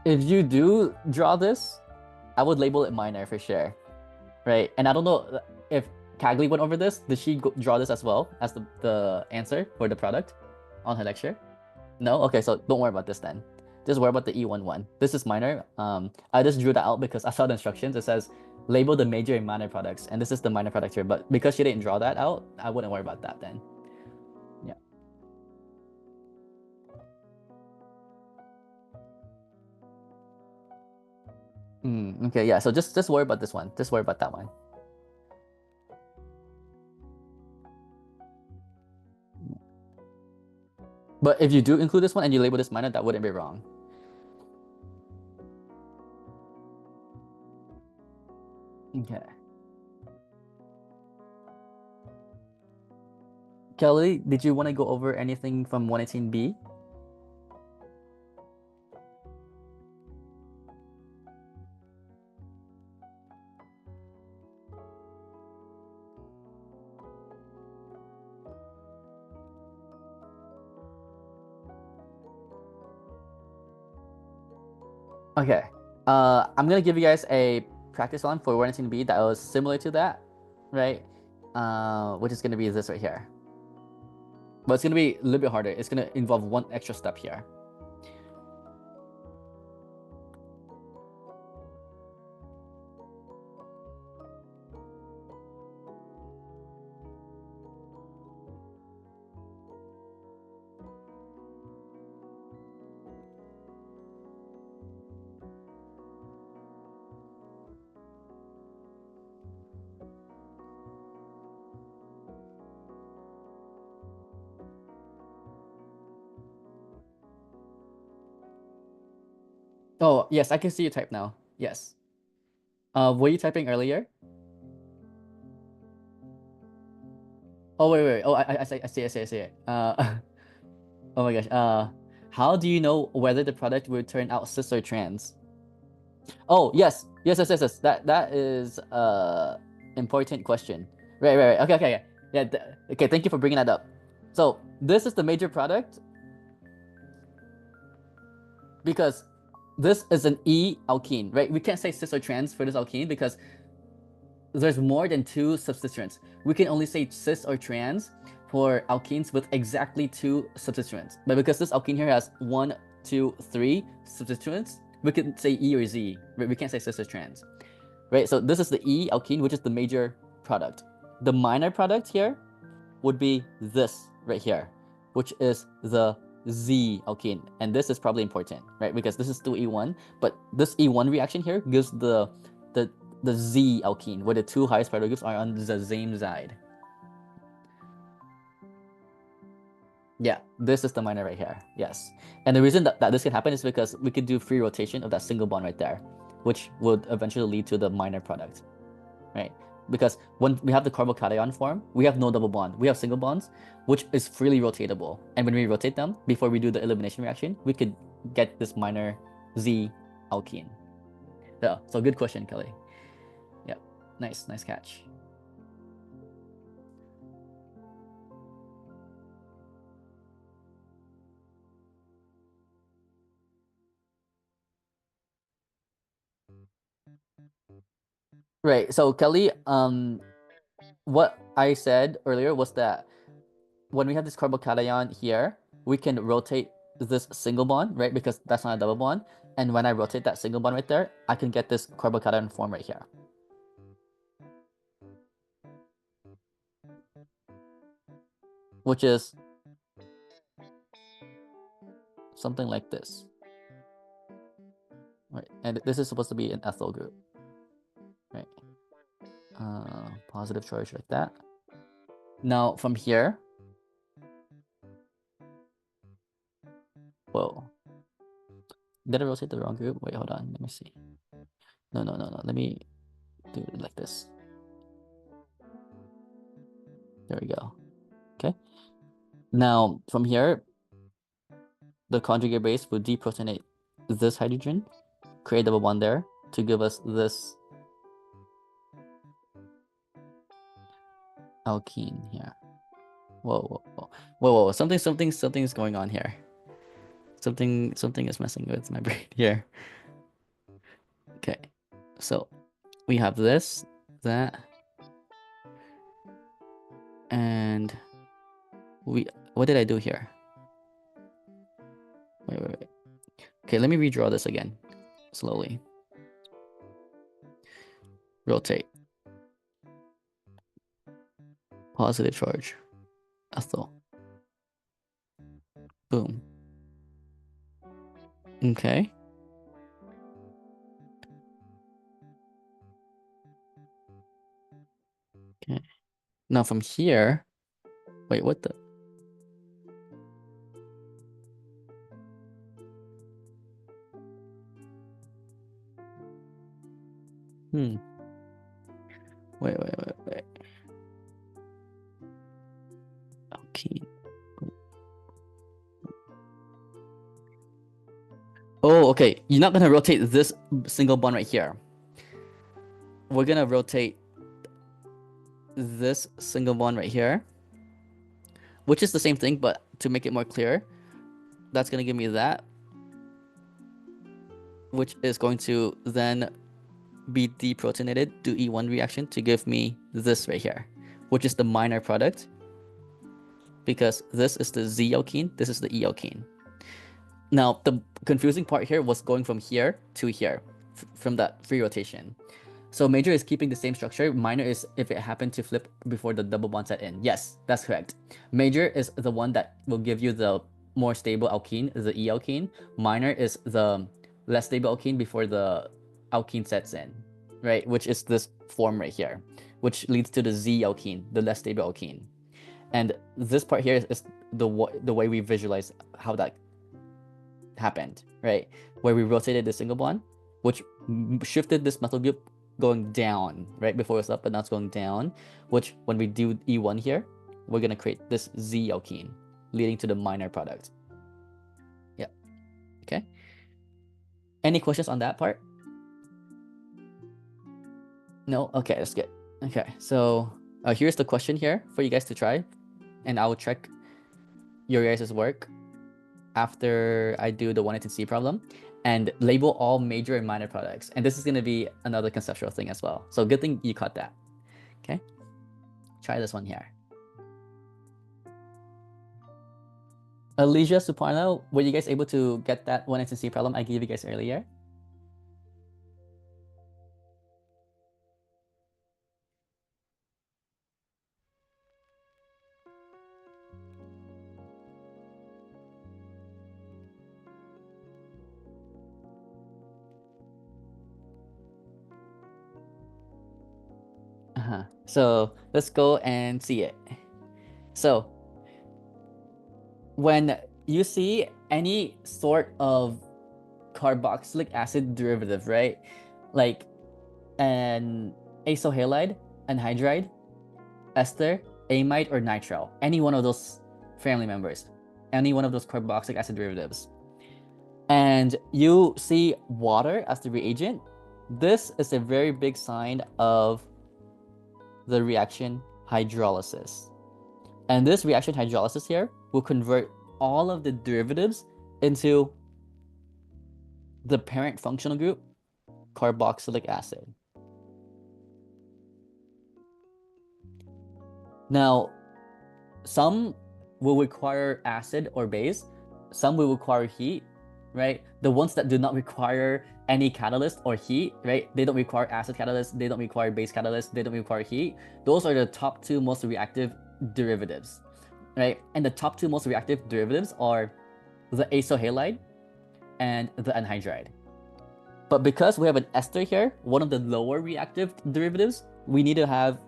If you do draw this, I would label it minor for sure, right? And I don't know if Cagley went over this. Did she draw this as well as the answer for the product on her lecture? No? Okay, so don't worry about this then. Just worry about the E11. This is minor. I just drew that out because I saw the instructions. It says label the major and minor products, and this is the minor product here. But because she didn't draw that out, I wouldn't worry about that then. Yeah. Okay, yeah. So just worry about this one. Just worry about that one. But if you do include this one and you label this minor, that wouldn't be wrong. Okay. Kelly, did you want to go over anything from 118B? Okay. I'm gonna give you guys a practice one for 118B that was similar to that, right? Which is gonna be this right here. But it's gonna be a little bit harder. It's gonna involve one extra step here. Oh, yes, I can see you type now. Yes. Were you typing earlier? Oh, wait. Oh, I see it. Oh my gosh. How do you know whether the product will turn out cis or trans? Oh, yes. That is important question. Right. Okay. Yeah. Okay, thank you for bringing that up. So, this is the major product because this is an E alkene, right? We can't say cis or trans for this alkene because there's more than two substituents. We can only say cis or trans for alkenes with exactly two substituents. But because this alkene here has 1, 2, 3 substituents, we can say E or Z. Right? We can't say cis or trans. Right? So this is the E alkene, which is the major product. The minor product here would be this right here, which is the Z alkene. And this is probably important, right? Because this is still E1, but this E1 reaction here gives the Z alkene, where the two highest priority groups are on the same side. Yeah, this is the minor right here. Yes. And the reason that this can happen is because we could do free rotation of that single bond right there, which would eventually lead to the minor product, right? Because when we have the carbocation form, we have no double bond. We have single bonds, which is freely rotatable. And when we rotate them, before we do the elimination reaction, we could get this minor Z alkene. Yeah, so good question, Kelly. Yep, nice catch. Right. So Kelly, what I said earlier was that when we have this carbocation here, we can rotate this single bond, right? Because that's not a double bond. And when I rotate that single bond right there, I can get this carbocation form right here. Which is something like this. right? And this is supposed to be an ethyl group, right? Positive charge like that. Now from here, whoa, did I rotate the wrong group? Wait, hold on, let me see. No, let me do it like this. There we go. Okay. Now from here, the conjugate base will deprotonate this hydrogen, create double bond there to give us this alkene here. Whoa. Something's going on here. Something is messing with my brain here. Okay. So we have this, that, and what did I do here? Wait. Okay, let me redraw this again, slowly. Rotate. Positive charge. Ethyl. Boom. Okay. Okay. Now from here, wait, what the? Wait. Alkene. Oh, okay. You're not gonna rotate this single bond right here. We're gonna rotate this single bond right here, which is the same thing, but to make it more clear, that's gonna give me that, which is going to then be deprotonated, do E1 reaction to give me this right here, which is the minor product, because this is the Z alkene, this is the E alkene. Now, the confusing part here was going from here to here, from that free rotation. So major is keeping the same structure. Minor is if it happened to flip before the double bond set in. Yes, that's correct. Major is the one that will give you the more stable alkene, the E alkene. Minor is the less stable alkene before the alkene sets in, right? Which is this form right here, which leads to the Z alkene, the less stable alkene. And this part here is the way we visualize how that happened, right? Where we rotated the single bond, which shifted this methyl group going down, right? Before it was up, but now it's going down, which when we do E1 here, we're going to create this Z alkene, leading to the minor product. Yeah. Okay. Any questions on that part? No? Okay, that's good. Okay, so here's the question here for you guys to try, and I will check your guys' work after I do the 118C problem, and label all major and minor products. And this is going to be another conceptual thing as well. So good thing you caught that. Okay. Try this one here. Alicia Suparno, were you guys able to get that 118C problem I gave you guys earlier? So let's go and see it. So when you see any sort of carboxylic acid derivative, right? Like an acyl halide, anhydride, ester, amide, or nitrile, any one of those family members, any one of those carboxylic acid derivatives, and you see water as the reagent, this is a very big sign of the reaction hydrolysis. And this reaction hydrolysis here will convert all of the derivatives into the parent functional group, carboxylic acid. Now, some will require acid or base, some will require heat, right? The ones that do not require any catalyst or heat, right? They don't require acid catalyst, they don't require base catalyst, they don't require heat. Those are the top two most reactive derivatives, right? And the top two most reactive derivatives are the acyl halide and the anhydride. But because we have an ester here, one of the lower reactive derivatives, we need to have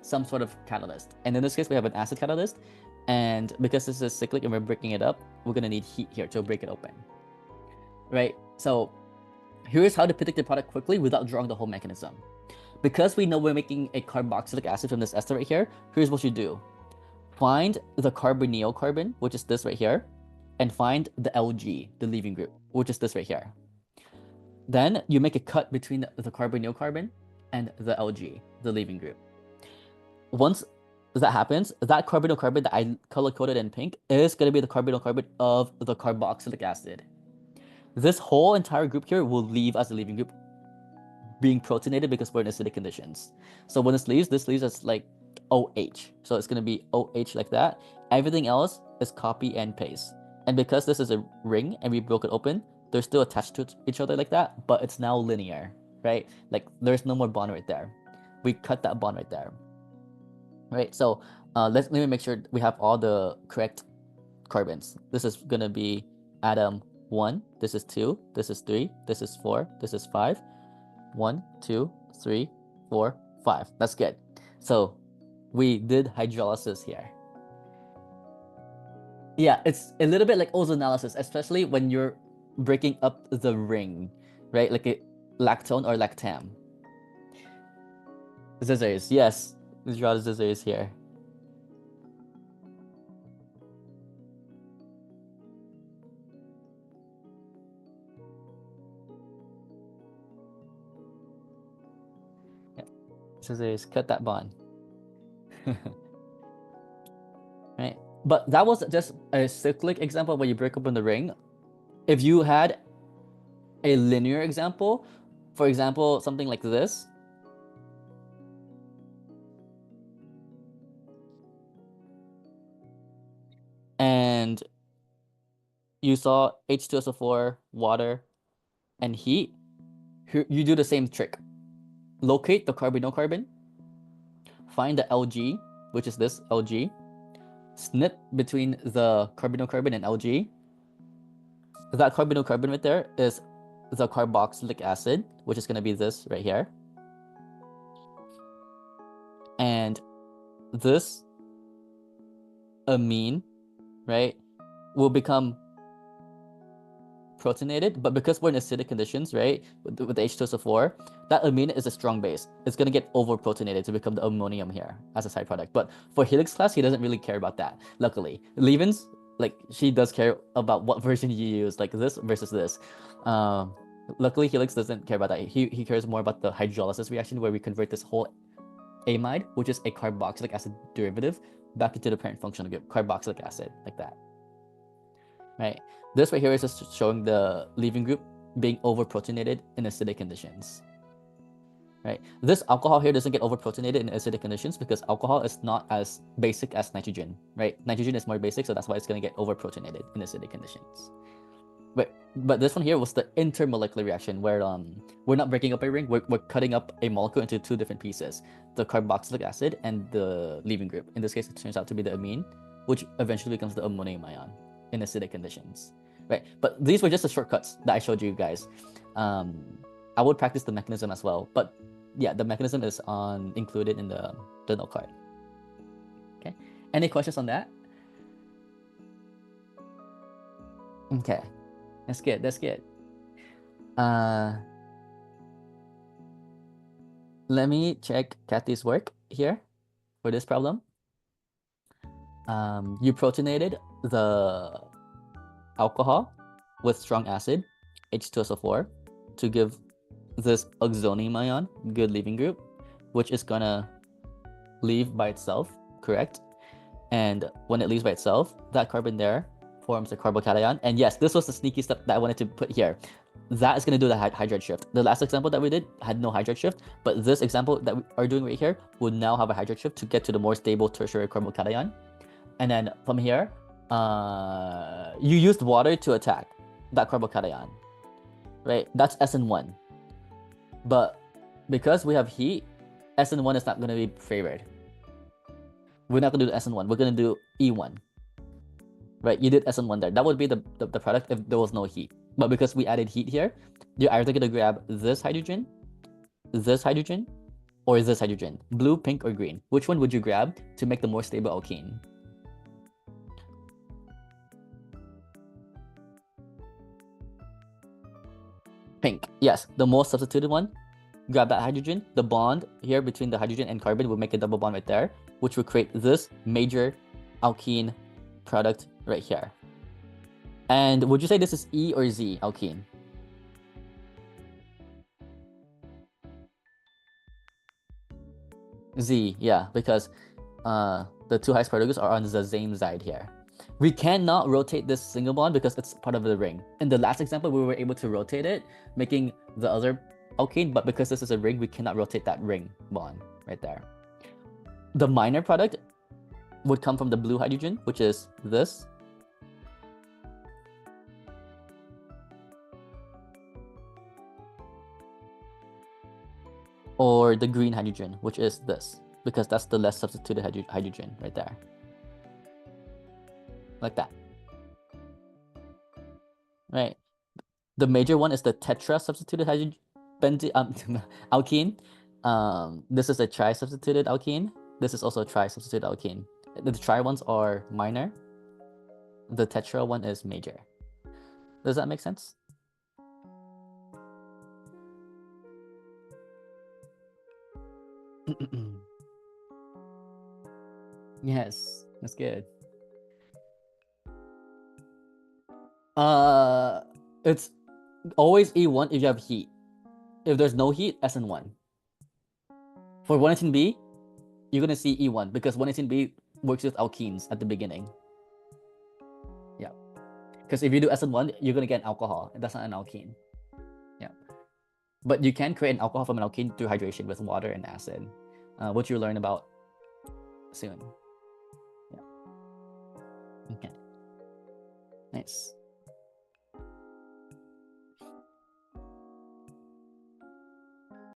some sort of catalyst. And in this case, we have an acid catalyst. And because this is cyclic and we're breaking it up, we're going to need heat here to break it open. Right? So here's how to predict the product quickly without drawing the whole mechanism. Because we know we're making a carboxylic acid from this ester right here, here's what you do. Find the carbonyl carbon, which is this right here, and find the Lg, the leaving group, which is this right here. Then you make a cut between the carbonyl carbon and the Lg, the leaving group. Once that happens, that carbonyl carbon that I color-coded in pink is going to be the carbonyl carbon of the carboxylic acid. This whole entire group here will leave as a leaving group, being protonated because we're in acidic conditions. So when this leaves as like OH. So it's going to be OH like that. Everything else is copy and paste. And because this is a ring and we broke it open, they're still attached to each other like that, but it's now linear, right? Like there's no more bond right there. We cut that bond right there. Right, so let me make sure we have all the correct carbons. This is going to be atom 1, this is 2, this is 3, this is 4, this is 5. 1, 2, 3, 4, 5. That's good. So we did hydrolysis here. Yeah, it's a little bit like ozonolysis, especially when you're breaking up the ring, right? Like a lactone or lactam. Scissors, yes. Let's draw the scissors here. Scissors, cut that bond. Right, but that was just a cyclic example where you break open the ring. If you had a linear example, for example, something like this, and you saw H2SO4, water, and heat, you do the same trick. Locate the carbonyl carbon, find the Lg, which is this Lg, snip between the carbonyl carbon and Lg. That carbonyl carbon right there is the carboxylic acid, which is going to be this right here. And this amine, right, will become protonated, but because we're in acidic conditions, right, with the H2SO4, that amine is a strong base. It's going to get over-protonated to become the ammonium here as a side product. But for Helix class, he doesn't really care about that, luckily. Levens, like, she does care about what version you use, like this versus this. Luckily, Helix doesn't care about that. He cares more about the hydrolysis reaction where we convert this whole amide, which is a carboxylic acid derivative, back into the parent functional group, carboxylic acid, like that. Right? This right here is just showing the leaving group being over-protonated in acidic conditions. Right? This alcohol here doesn't get over-protonated in acidic conditions because alcohol is not as basic as nitrogen. Right? Nitrogen is more basic, so that's why it's going to get over-protonated in acidic conditions. But this one here was the intermolecular reaction where we're not breaking up a ring, we're cutting up a molecule into two different pieces, the carboxylic acid and the leaving group. In this case, it turns out to be the amine, which eventually becomes the ammonium ion in acidic conditions. Right, but these were just the shortcuts that I showed you guys. I would practice the mechanism as well, but yeah, the mechanism is included in the note card. Okay, any questions on that? Okay, that's good. That's good. Let me check Kathy's work here for this problem. You protonated the alcohol with strong acid, H2SO4, to give this oxonium ion, good leaving group, which is gonna leave by itself, correct? And when it leaves by itself, that carbon there forms a carbocation. And yes, this was the sneaky step that I wanted to put here. That is gonna do the hydride shift. The last example that we did had no hydride shift, but this example that we are doing right here will now have a hydride shift to get to the more stable tertiary carbocation. And then from here, you used water to attack that carbocation, right? That's SN1. But because we have heat, SN1 is not going to be favored. We're not going to do SN1. We're going to do E1, right? You did SN1 there. That would be the product if there was no heat. But because we added heat here, you're either going to grab this hydrogen, or this hydrogen. Blue, pink, or green. Which one would you grab to make the more stable alkene? Pink. Yes, the most substituted one. Grab that hydrogen. The bond here between the hydrogen and carbon will make a double bond right there, which will create this major alkene product right here. And would you say this is E or Z alkene? Z, yeah, because the two highest particles are on the same side here. We cannot rotate this single bond because it's part of the ring. In the last example, we were able to rotate it, making the other alkene, but because this is a ring, we cannot rotate that ring bond right there. The minor product would come from the blue hydrogen, which is this. Or the green hydrogen, which is this, because that's the less substituted hydrogen right there. Like that. Right. The major one is the tetra substituted hydrogen alkene. This is a tri substituted alkene. This is also a tri substituted alkene. The tri ones are minor. The tetra one is major. Does that make sense? Yes, that's good. It's always E1 if you have heat. If there's no heat, SN1. For 118B, you're gonna see E1 because 118B works with alkenes at the beginning. Yeah. Because if you do SN1, you're gonna get an alcohol, and that's not an alkene. Yeah. But you can create an alcohol from an alkene through hydration with water and acid, which you'll learn about soon. Yeah. Okay. Nice.